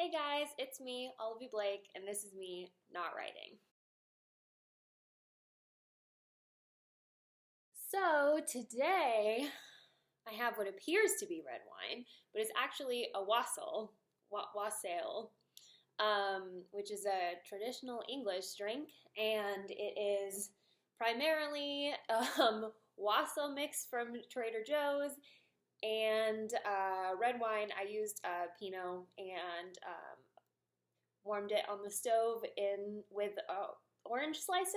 Hey guys, it's me, Olivie Blake, and this is me not writing. So today I have what appears to be red wine, but it's actually a wassail, which is a traditional English drink, and it is primarily wassail mix from Trader Joe's and red wine. I used Pinot and warmed it on the stove in with orange slices,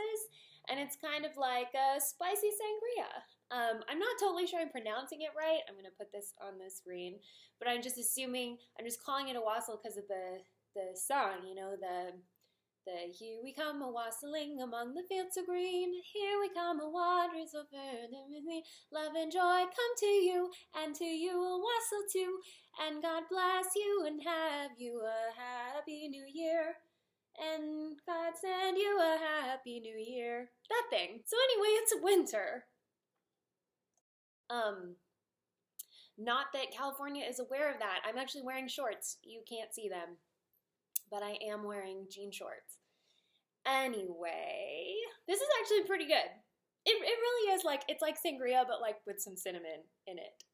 and it's kind of like a spicy sangria. I'm not totally sure I'm pronouncing it right. I'm gonna put this on the screen, but I'm just calling it a wassail because of the song, the here we come a wassailing among the fields of green, here we come a waters of earth, love and joy come to you, and to you a wassail too, and God bless you and have you a happy new year, and God send you a happy new year. That thing. So anyway, it's winter. Not that California is aware of that. I'm actually wearing shorts. You can't see them, but I am wearing jean shorts. Anyway, this is actually pretty good. It really is it's like sangria, but like with some cinnamon in it.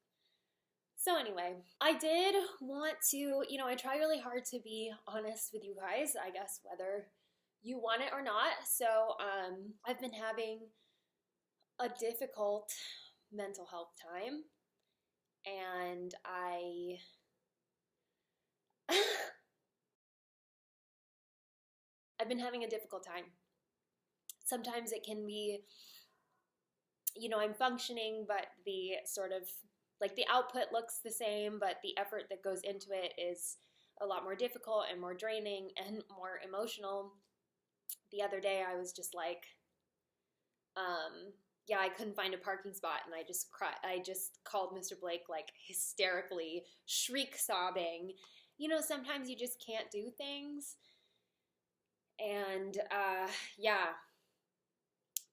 So anyway, I did want to, I try really hard to be honest with you guys, I guess, whether you want it or not. So I've been having a difficult mental health time, and I've been having a difficult time. Sometimes it can be, I'm functioning, but the sort of, the output looks the same, but the effort that goes into it is a lot more difficult and more draining and more emotional. The other day I was just I couldn't find a parking spot, and I just cried. I just called Mr. Blake, hysterically, shriek sobbing. Sometimes you just can't do things. And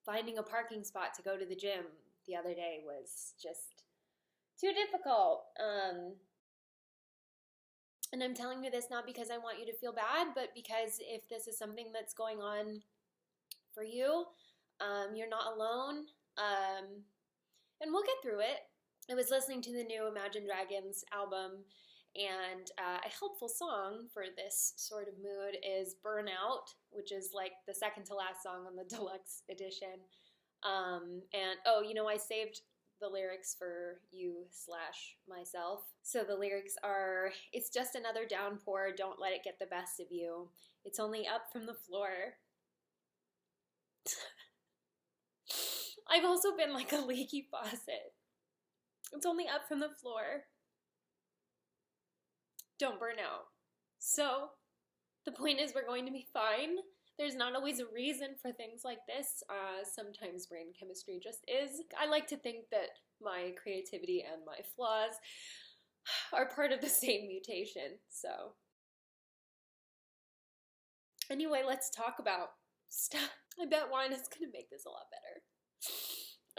finding a parking spot to go to the gym the other day was just too difficult. And I'm telling you this not because I want you to feel bad, but because if this is something that's going on for you, you're not alone. And we'll get through it. I was listening to the new Imagine Dragons album, and a helpful song for this sort of mood is Burnout, which is the second to last song on the deluxe edition. I saved the lyrics for you/myself. So the lyrics are, it's just another downpour, don't let it get the best of you. It's only up from the floor. I've also been like a leaky faucet. It's only up from the floor. Don't burn out. So the point is, we're going to be fine. There's not always a reason for things like this. Sometimes brain chemistry just is. I like to think that my creativity and my flaws are part of the same mutation. So anyway, let's talk about stuff. I bet wine is going to make this a lot better.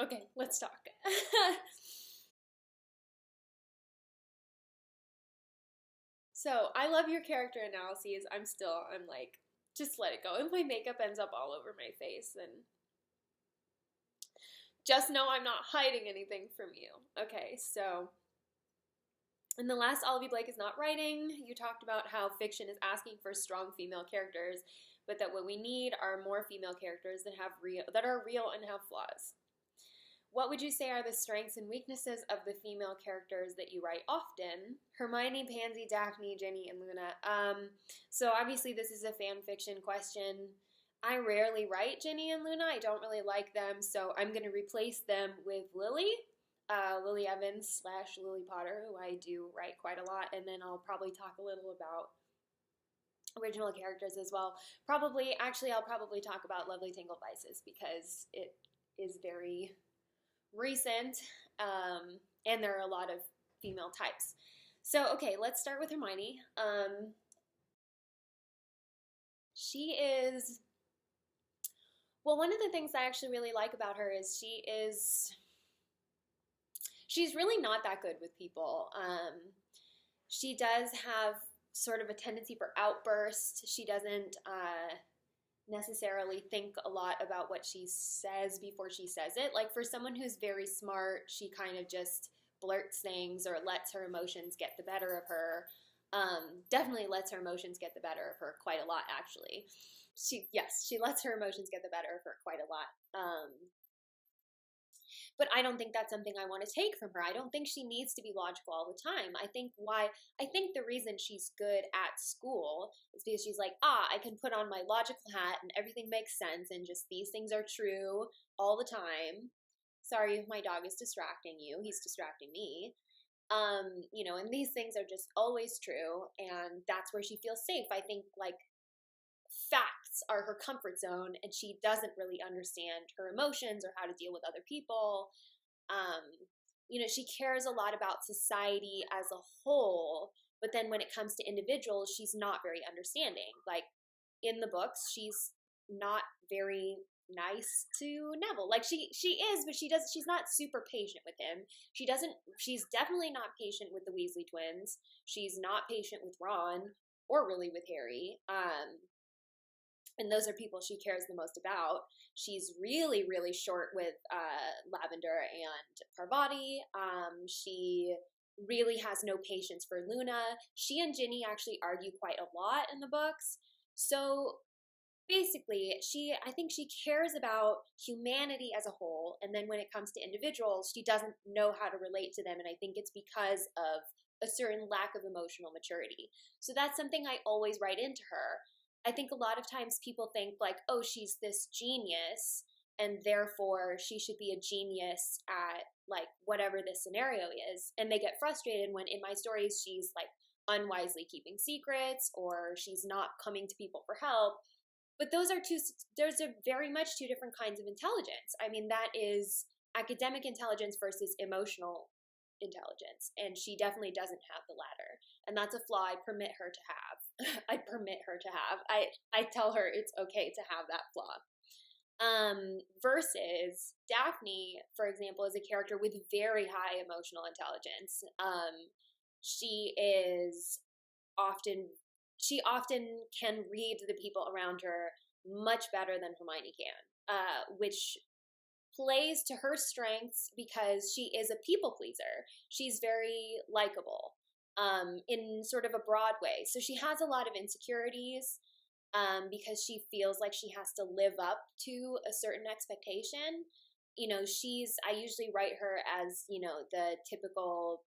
Okay, let's talk. So I love your character analyses. I'm just let it go. If my makeup ends up all over my face, then just know I'm not hiding anything from you. Okay, so in the last Olivie Blake is not writing, you talked about how fiction is asking for strong female characters, but that what we need are more female characters that are real and have flaws. What would you say are the strengths and weaknesses of the female characters that you write often? Hermione, Pansy, Daphne, Ginny, and Luna. So obviously this is a fan fiction question. I rarely write Ginny and Luna. I don't really like them, so I'm going to replace them with Lily. Lily Evans / Lily Potter, who I do write quite a lot, and then I'll probably talk a little about original characters as well. I'll probably talk about Lovely Tangled Vices because it is very recent, and there are a lot of female types. So, okay, let's start with Hermione. She is, well, one of the things I actually really like about her is she's really not that good with people. She does have sort of a tendency for outbursts. She doesn't necessarily think a lot about what she says before she says it. Like for someone who's very smart, she kind of just blurts things or lets her emotions get the better of her. Definitely lets her emotions get the better of her quite a lot, actually. She lets her emotions get the better of her quite a lot. But I don't think that's something I want to take from her. I don't think she needs to be logical all the time. I think the reason she's good at school is because she's like, I can put on my logical hat and everything makes sense and just these things are true all the time. Sorry if my dog is distracting you. He's distracting me. And these things are just always true, and that's where she feels safe. I think like facts are her comfort zone, and she doesn't really understand her emotions or how to deal with other people. She cares a lot about society as a whole, but then when it comes to individuals, she's not very understanding. Like in the books, she's not very nice to Neville. Like she is, but she's not super patient with him. She's definitely not patient with the Weasley twins. She's not patient with Ron or really with Harry. And those are people she cares the most about. She's really, really short with Lavender and Parvati. She really has no patience for Luna. She and Ginny actually argue quite a lot in the books. So basically, I think she cares about humanity as a whole, and then when it comes to individuals, she doesn't know how to relate to them, and I think it's because of a certain lack of emotional maturity. So that's something I always write into her. I think a lot of times people think like, oh, she's this genius, and therefore she should be a genius at like whatever this scenario is, and they get frustrated when in my stories she's like unwisely keeping secrets or she's not coming to people for help. But those are very much two different kinds of intelligence. I mean, that is academic intelligence versus emotional intelligence, and she definitely doesn't have the latter, and that's a flaw I permit her to have. I tell her it's okay to have that flaw. Versus Daphne, for example, is a character with very high emotional intelligence. She often can read the people around her much better than Hermione can, which plays to her strengths because she is a people pleaser. She's very likable in sort of a broad way. So she has a lot of insecurities because she feels like she has to live up to a certain expectation. I usually write her as, the typical,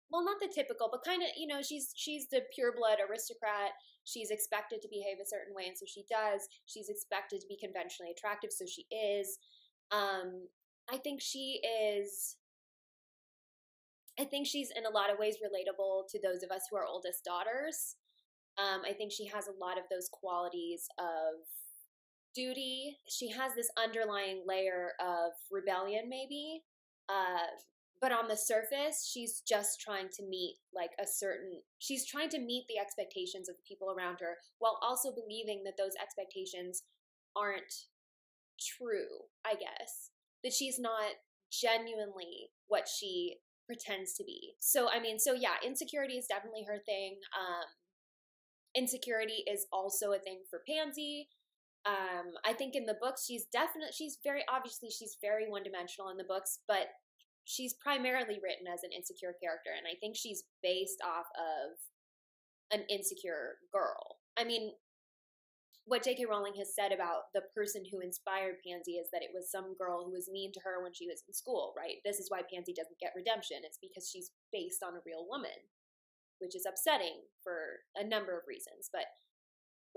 well, not the typical, but kind of, she's the pureblood aristocrat. She's expected to behave a certain way, and so she does. She's expected to be conventionally attractive, so she is. I think she's in a lot of ways relatable to those of us who are oldest daughters. I think she has a lot of those qualities of duty. She has this underlying layer of rebellion, maybe. But on the surface, she's just trying to meet she's trying to meet the expectations of the people around her while also believing that those expectations aren't true, I guess. That she's not genuinely what she pretends to be. So yeah, insecurity is definitely her thing. Insecurity is also a thing for Pansy. I think in the books she's very one-dimensional in the books, but she's primarily written as an insecure character, and I think she's based off of an insecure girl. I mean, what J.K. Rowling has said about the person who inspired Pansy is that it was some girl who was mean to her when she was in school, right? This is why Pansy doesn't get redemption. It's because she's based on a real woman, which is upsetting for a number of reasons. But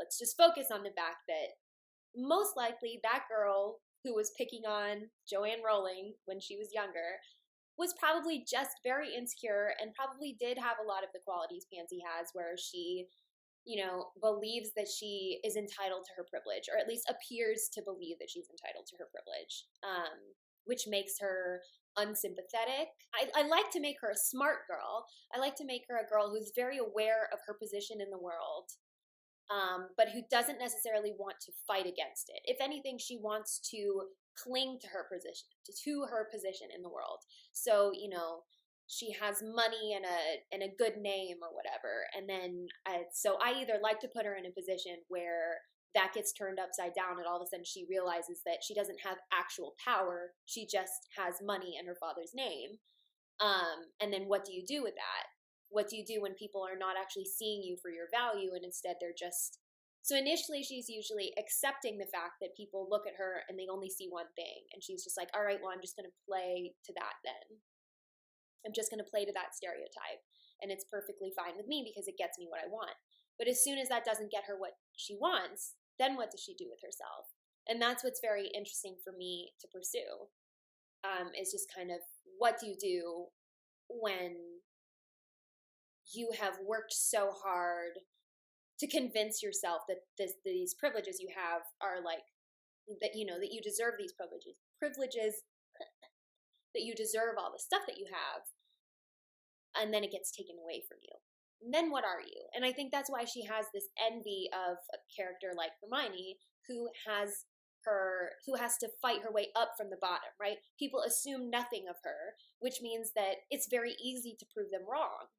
let's just focus on the fact that most likely that girl who was picking on Joanne Rowling when she was younger was probably just very insecure and probably did have a lot of the qualities Pansy has, where she, believes that she is entitled to her privilege, or at least appears to believe that she's entitled to her privilege, which makes her unsympathetic. I like to make her a smart girl. I like to make her a girl who's very aware of her position in the world, but who doesn't necessarily want to fight against it. If anything, she wants to cling to her position in the world. So, she has money and a good name or whatever. And then so I either like to put her in a position where that gets turned upside down and all of a sudden she realizes that she doesn't have actual power, she just has money and her father's name. And then what do you do with that? What do you do when people are not actually seeing you for your value and instead they're just... So initially she's usually accepting the fact that people look at her and they only see one thing, and she's just like, all right, well, I'm just going to play to that then. I'm just going to play to that stereotype, and it's perfectly fine with me because it gets me what I want. But as soon as that doesn't get her what she wants, then what does she do with herself? And that's what's very interesting for me to pursue, is just kind of, what do you do when you have worked so hard to convince yourself that these privileges you have are like, that, you know, that you deserve these privileges, that you deserve all the stuff that you have, and then it gets taken away from you. And then what are you? And I think that's why she has this envy of a character like Hermione, who has to fight her way up from the bottom, right? People assume nothing of her, which means that it's very easy to prove them wrong.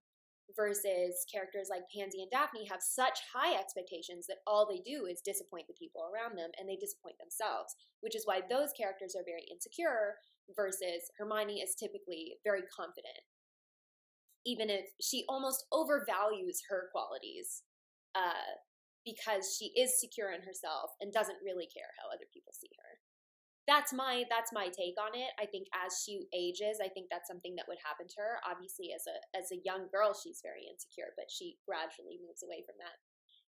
Versus characters like Pansy and Daphne have such high expectations that all they do is disappoint the people around them, and they disappoint themselves, which is why those characters are very insecure, versus Hermione is typically very confident, even if she almost overvalues her qualities, because she is secure in herself and doesn't really care how other people see her. That's my take on it. I think as she ages, I think that's something that would happen to her. Obviously, as a young girl, she's very insecure, but she gradually moves away from that.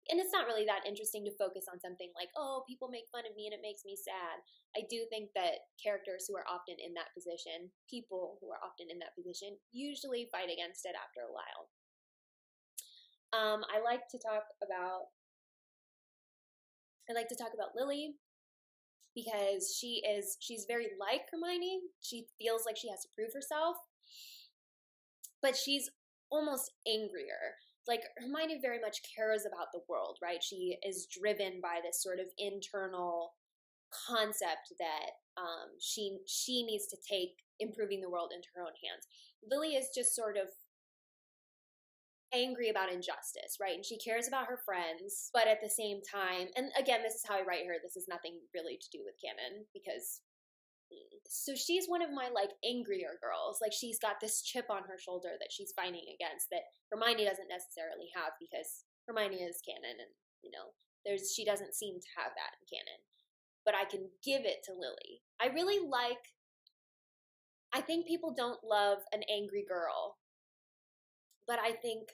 And it's not really that interesting to focus on something like, oh, people make fun of me and it makes me sad. I do think that characters who are often in that position, people who are often in that position, usually fight against it after a while. I like to talk about Lily, because she's very like Hermione. She feels like she has to prove herself, but she's almost angrier. Like, Hermione very much cares about the world, right? She is driven by this sort of internal concept that she needs to take improving the world into her own hands. Lily is just sort of angry about injustice, right? And she cares about her friends, but at the same time, and again, this is how I write her, this is nothing really to do with canon, because so she's one of my like angrier girls. Like, she's got this chip on her shoulder that she's fighting against that Hermione doesn't necessarily have, because Hermione is canon, and you know, she doesn't seem to have that in canon. But I can give it to Lily. I think people don't love an angry girl, but I think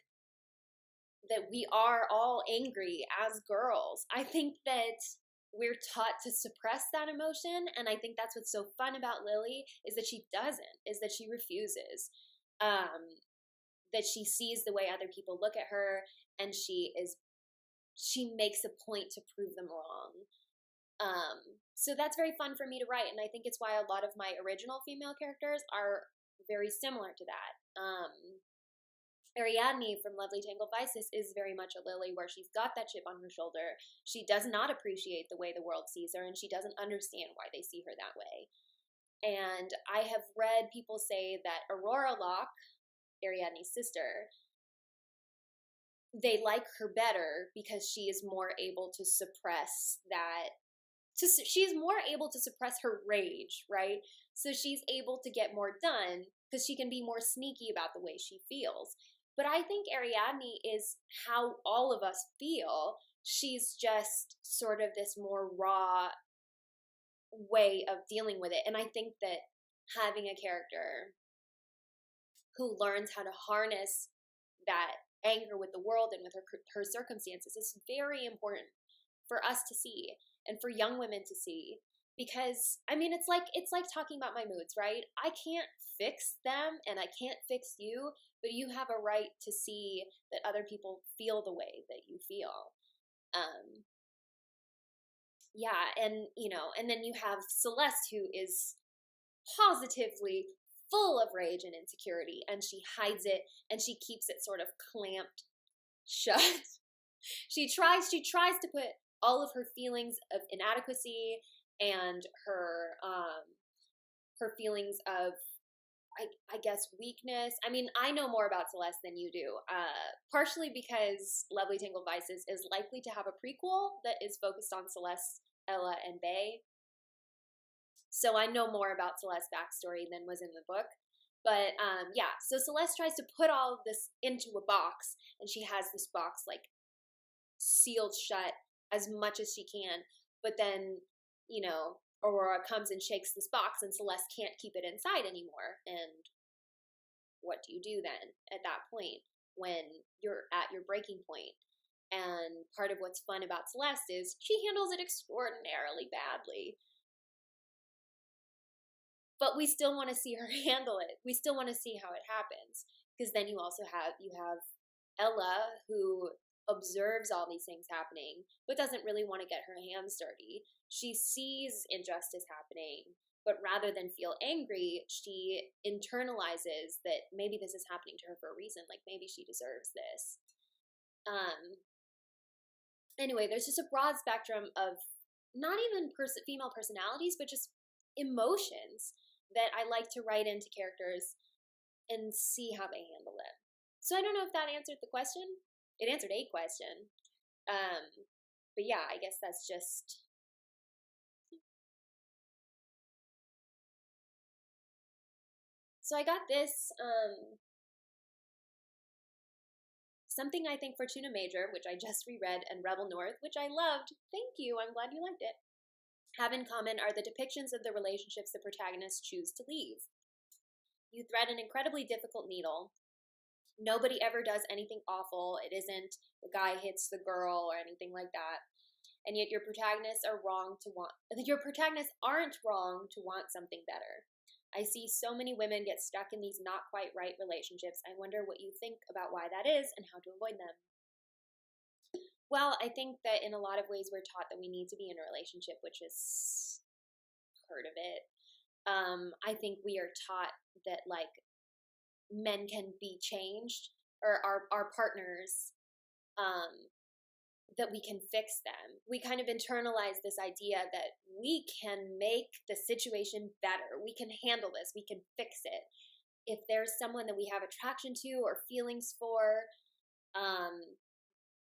that we are all angry as girls. I think that we're taught to suppress that emotion, and I think that's what's so fun about Lily, is that she doesn't, is that she refuses, that she sees the way other people look at her, and she makes a point to prove them wrong. So that's very fun for me to write, and I think it's why a lot of my original female characters are very similar to that. Ariadne from Lovely Tangled Vices is very much a Lily, where she's got that chip on her shoulder. She does not appreciate the way the world sees her, and she doesn't understand why they see her that way. And I have read people say that Aurora Locke, Ariadne's sister, they like her better because she is more able to suppress that. She's more able to suppress her rage, right? So she's able to get more done because she can be more sneaky about the way she feels. But I think Ariadne is how all of us feel. She's just sort of this more raw way of dealing with it. And I think that having a character who learns how to harness that anger with the world and with her circumstances is very important for us to see and for young women to see. Because, I mean, it's like talking about my moods, right? I can't fix them and I can't fix you, but you have a right to see that other people feel the way that you feel. And then you have Celeste, who is positively full of rage and insecurity, and she hides it and she keeps it sort of clamped shut. She tries to put all of her feelings of inadequacy and her feelings of I guess weakness. I mean, I know more about Celeste than you do, partially because Lovely Tangled Vices is likely to have a prequel that is focused on Celeste, Ella, and Bay. So I know more about Celeste's backstory than was in the book. But yeah, so Celeste tries to put all of this into a box, and she has this box like sealed shut as much as she can. But then, you know, Aurora comes and shakes this box, and Celeste can't keep it inside anymore. And what do you do then at that point when you're at your breaking point? And part of what's fun about Celeste is she handles it extraordinarily badly. But we still want to see her handle it. We still want to see how it happens. Because then you have Ella, who observes all these things happening, but doesn't really want to get her hands dirty. She sees injustice happening, but rather than feel angry, she internalizes that maybe this is happening to her for a reason. Like maybe she deserves this. Anyway, there's just a broad spectrum of not even female personalities, but just emotions that I like to write into characters and see how they handle it. So I don't know if that answered the question. It answered a question. But yeah, I guess that's just... So I got this, Something I Think Fortuna Major, which I just reread, and Rebel North, which I loved. Thank you, I'm glad you liked it. Have in common are the depictions of the relationships the protagonists choose to leave. You thread an incredibly difficult needle. Nobody ever does anything awful. It isn't the guy hits the girl or anything like that. And yet your protagonists aren't wrong to want something better. I see so many women get stuck in these not quite right relationships. I wonder what you think about why that is and how to avoid them. Well, I think that in a lot of ways we're taught that we need to be in a relationship, which is part of it. I think we are taught that like men can be changed, or our partners, that we can fix them. We kind of internalize this idea that we can make the situation better. We can handle this. We can fix it. If there's someone that we have attraction to or feelings for,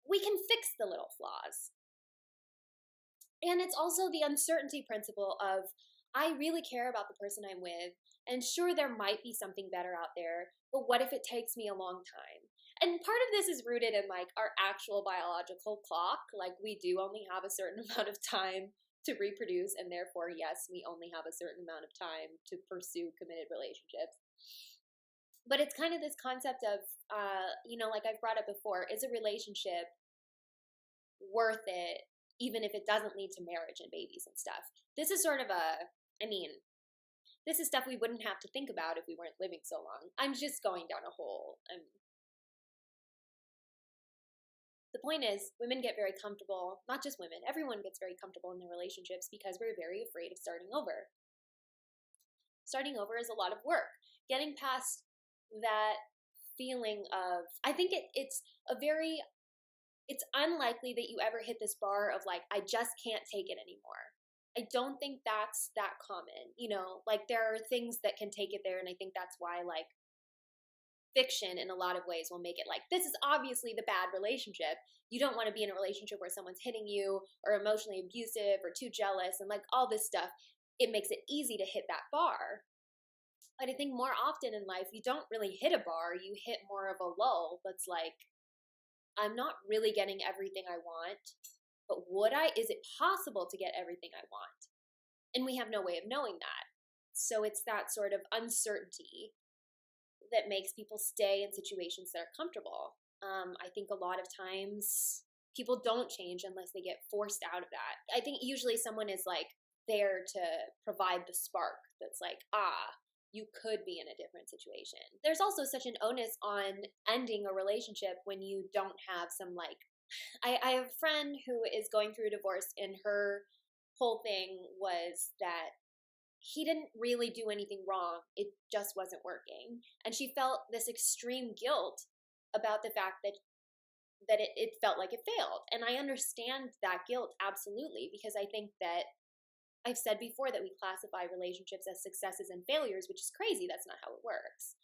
we can fix the little flaws. And it's also the uncertainty principle of, I really care about the person I'm with, and sure, there might be something better out there, but what if it takes me a long time? And part of this is rooted in like our actual biological clock. Like we do only have a certain amount of time to reproduce, and therefore, yes, we only have a certain amount of time to pursue committed relationships. But it's kind of this concept of, like I've brought up before, is a relationship worth it, even if it doesn't lead to marriage and babies and stuff? This is sort of this is stuff we wouldn't have to think about if we weren't living so long. I'm just going down a hole. The point is, women get very comfortable, not just women, everyone gets very comfortable in their relationships because we're very afraid of starting over. Starting over is a lot of work. Getting past that feeling of, I think it's unlikely that you ever hit this bar of like, I just can't take it anymore. I don't think that's that common. Like there are things that can take it there, and I think that's why like fiction in a lot of ways will make it like, this is obviously the bad relationship. You don't want to be in a relationship where someone's hitting you or emotionally abusive or too jealous and like all this stuff. It makes it easy to hit that bar. But I think more often in life, you don't really hit a bar. You hit more of a lull that's like, I'm not really getting everything I want, but is it possible to get everything I want? And we have no way of knowing that. So it's that sort of uncertainty that makes people stay in situations that are comfortable. I think a lot of times people don't change unless they get forced out of that. I think usually someone is like there to provide the spark that's like, you could be in a different situation. There's also such an onus on ending a relationship when you don't have some like, I have a friend who is going through a divorce, and her whole thing was that he didn't really do anything wrong. It just wasn't working. And she felt this extreme guilt about the fact that it felt like it failed. And I understand that guilt absolutely, because I think that I've said before that we classify relationships as successes and failures, which is crazy. That's not how it works.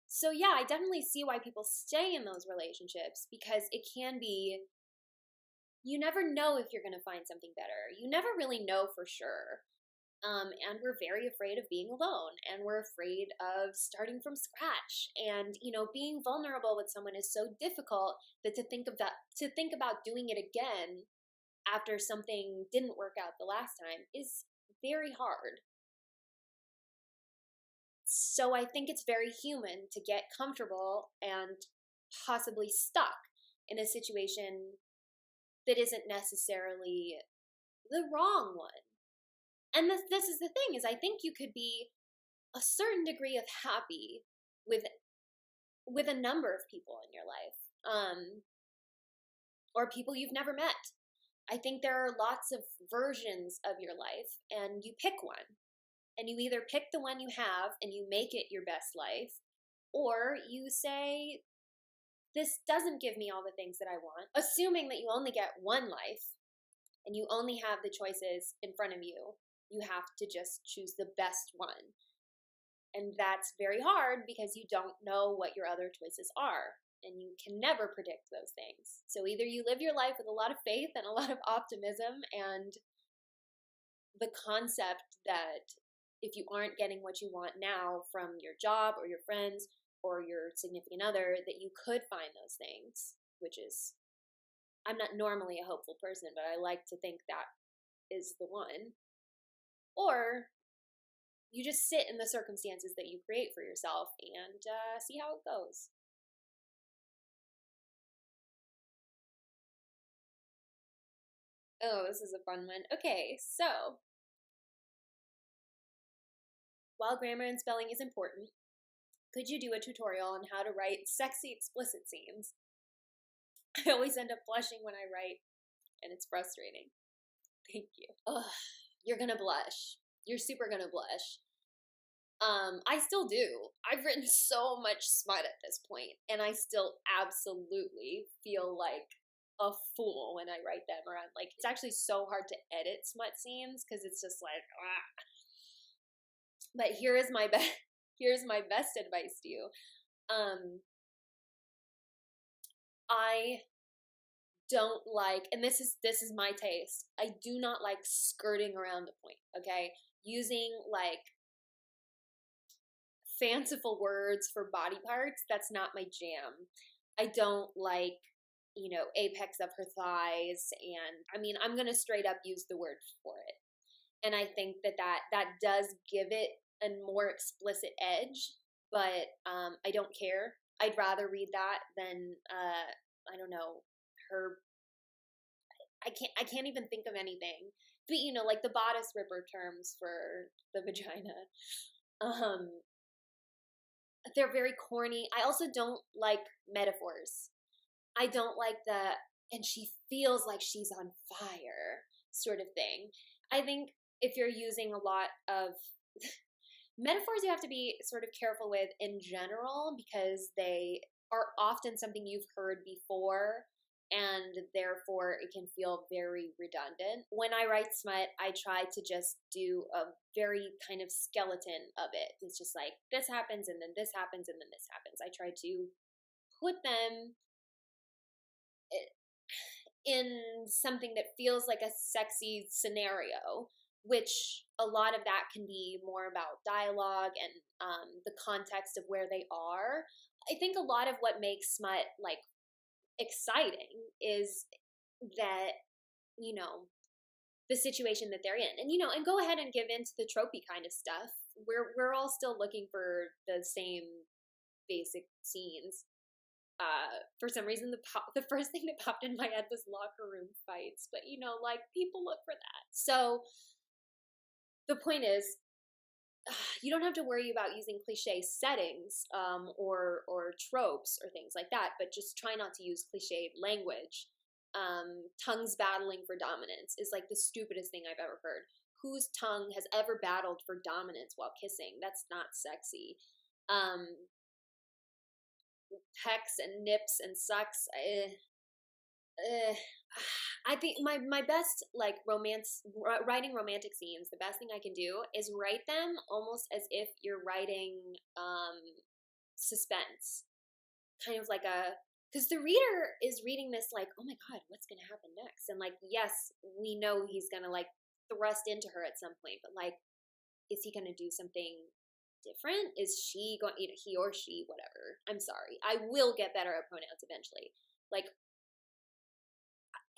So yeah, I definitely see why people stay in those relationships, because it can be, you never know if you're going to find something better. You never really know for sure. And we're very afraid of being alone, and we're afraid of starting from scratch. And being vulnerable with someone is so difficult that to think about doing it again after something didn't work out the last time is very hard. So I think it's very human to get comfortable and possibly stuck in a situation that isn't necessarily the wrong one. And this is the thing, is I think you could be a certain degree of happy with a number of people in your life, or people you've never met. I think there are lots of versions of your life, and you pick one. And you either pick the one you have and you make it your best life, or you say, this doesn't give me all the things that I want, assuming that you only get one life and you only have the choices in front of you. You have to just choose the best one. And that's very hard because you don't know what your other choices are. And you can never predict those things. So either you live your life with a lot of faith and a lot of optimism, and the concept that if you aren't getting what you want now from your job or your friends or your significant other, that you could find those things, which is, I'm not normally a hopeful person, but I like to think that is the one. Or you just sit in the circumstances that you create for yourself and see how it goes. Oh, this is a fun one. Okay, so while grammar and spelling is important, could you do a tutorial on how to write sexy explicit scenes? I always end up blushing when I write, and it's frustrating. Thank you. Ugh, you're gonna blush. You're super gonna blush. I still do. I've written so much smut at this point, and I still absolutely feel like a fool when I write them. Or I'm like, it's actually so hard to edit smut scenes because it's just like, ah. But here's my best advice to you. I don't like, and this is my taste, I do not like skirting around the point, okay? Using like fanciful words for body parts, that's not my jam. I don't like, apex of her thighs, and I mean, I'm gonna straight up use the word for it. And I think that does give it a more explicit edge, but I don't care. I'd rather read that than I don't know, her. I can't even think of anything. But like the bodice ripper terms for the vagina. They're very corny. I also don't like metaphors. I don't like and she feels like she's on fire sort of thing. I think if you're using a lot of metaphors, you have to be sort of careful with in general, because they are often something you've heard before, and therefore it can feel very redundant. When I write smut, I try to just do a very kind of skeleton of it. It's just like, this happens, and then this happens, and then this happens. I try to put them in something that feels like a sexy scenario, which a lot of that can be more about dialogue and the context of where they are. I think a lot of what makes smut like exciting is that, the situation that they're in, and and go ahead and give in to the tropey kind of stuff. We're all still looking for the same basic scenes. For some reason, the first thing that popped in my head was locker room fights, but like, people look for that. So the point is, you don't have to worry about using cliche settings or tropes or things like that, but just try not to use cliched language. Tongues battling for dominance is like the stupidest thing I've ever heard. Whose tongue has ever battled for dominance while kissing? That's not sexy. Pecs and nips and sucks. I think my best like writing romantic scenes, the best thing I can do is write them almost as if you're writing suspense, kind of like a, because the reader is reading this like, oh my god, what's gonna happen next? And like, yes, we know he's gonna like thrust into her at some point, but like, is he gonna do something different? Is she going, he or she, whatever. I'm sorry, I will get better at pronouns eventually. Like,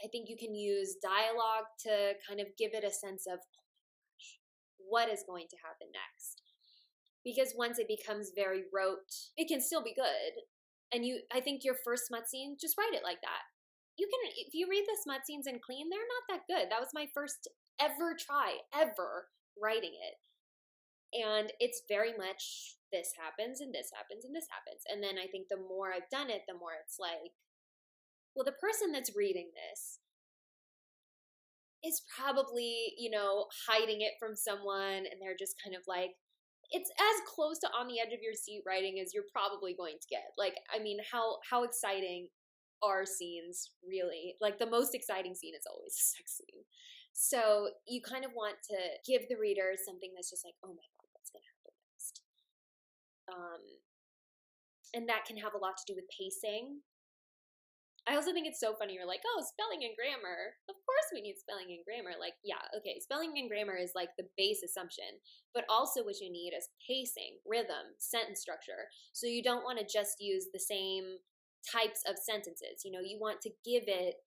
I think you can use dialogue to kind of give it a sense of, oh my gosh, what is going to happen next? Because once it becomes very rote, it can still be good. And I think your first smut scene, just write it like that. You can, if you read the smut scenes in clean, they're not that good. That was my first ever try, ever writing it. And it's very much this happens and this happens and this happens. And then I think the more I've done it, the more it's like, well, the person that's reading this is probably, hiding it from someone, and they're just kind of like, it's as close to on the edge of your seat writing as you're probably going to get. Like, I mean, how exciting are scenes, really? Like, the most exciting scene is always a sex scene. So you kind of want to give the reader something that's just like, oh my god, what's going to happen next? And that can have a lot to do with pacing. I also think it's so funny. You're like, oh, spelling and grammar. Of course we need spelling and grammar. Like, yeah, okay, spelling and grammar is like the base assumption. But also what you need is pacing, rhythm, sentence structure. So you don't want to just use the same types of sentences. You want to give it,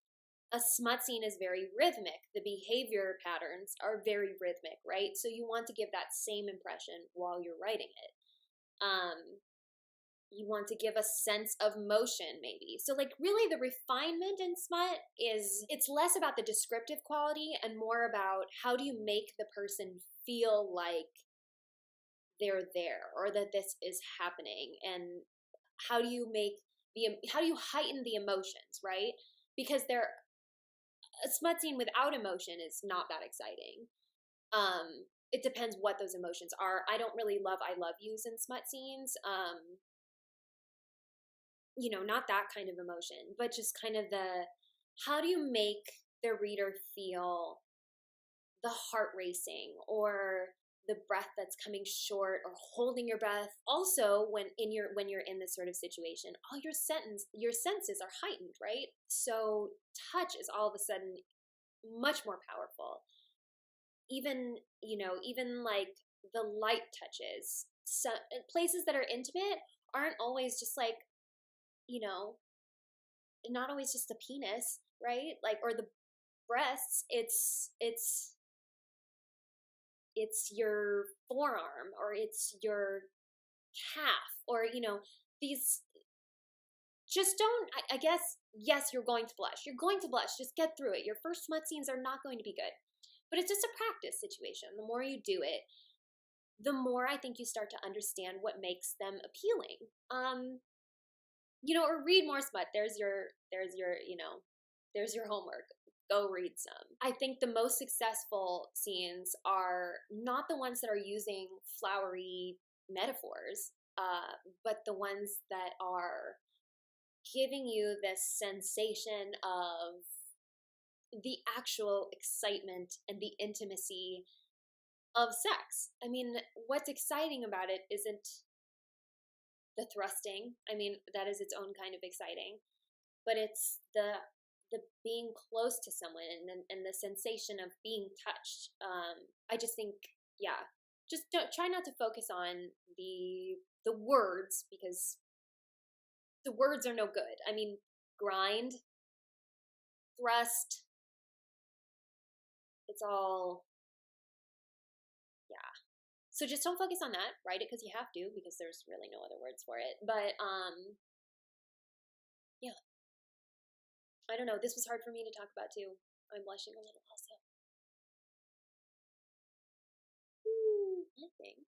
a smut scene is very rhythmic. The behavior patterns are very rhythmic, right? So you want to give that same impression while you're writing it. You want to give a sense of motion, maybe. So like, really the refinement in smut is, it's less about the descriptive quality and more about how do you make the person feel like they're there, or that this is happening, and how do you heighten the emotions, right? Because a smut scene without emotion is not that exciting. It depends what those emotions are. I don't really love I love yous in smut scenes. Not that kind of emotion, but just kind of how do you make the reader feel the heart racing, or the breath that's coming short, or holding your breath. Also, when you're in this sort of situation, all your senses are heightened, right? So touch is all of a sudden much more powerful. Even like the light touches. So places that are intimate aren't always just like, not always just the penis, right? Like, or the breasts. It's your forearm, or it's your calf, or these. Just don't. I guess, yes, you're going to blush. You're going to blush. Just get through it. Your first smut scenes are not going to be good, but it's just a practice situation. The more you do it, the more I think you start to understand what makes them appealing. Or read more smut. There's your homework. Go read some. I think the most successful scenes are not the ones that are using flowery metaphors, but the ones that are giving you this sensation of the actual excitement and the intimacy of sex. I mean, what's exciting about it isn't the thrusting. I mean, that is its own kind of exciting, but it's the being close to someone, and the sensation of being touched. I just think, yeah, just try not to focus on the words, because the words are no good. I mean, grind, thrust, it's all, yeah. So just don't focus on that. Write it because you have to, because there's really no other words for it. But yeah. I don't know. This was hard for me to talk about too. I'm blushing a little also. I think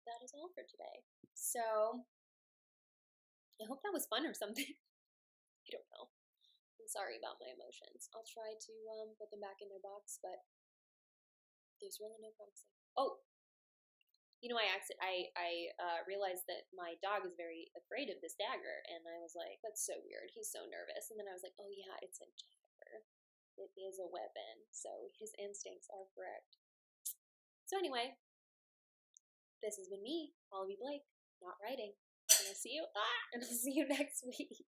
that is all for today. So I hope that was fun or something. I don't know. I'm sorry about my emotions. I'll try to put them back in their box, but there's really no promising. Oh, I realized that my dog is very afraid of this dagger, and I was like, that's so weird. He's so nervous. And then I was like, oh yeah, it's a dagger. It is a weapon. So his instincts are correct. So anyway, this has been me, Olivie Blake, not writing. And I'll see you next week.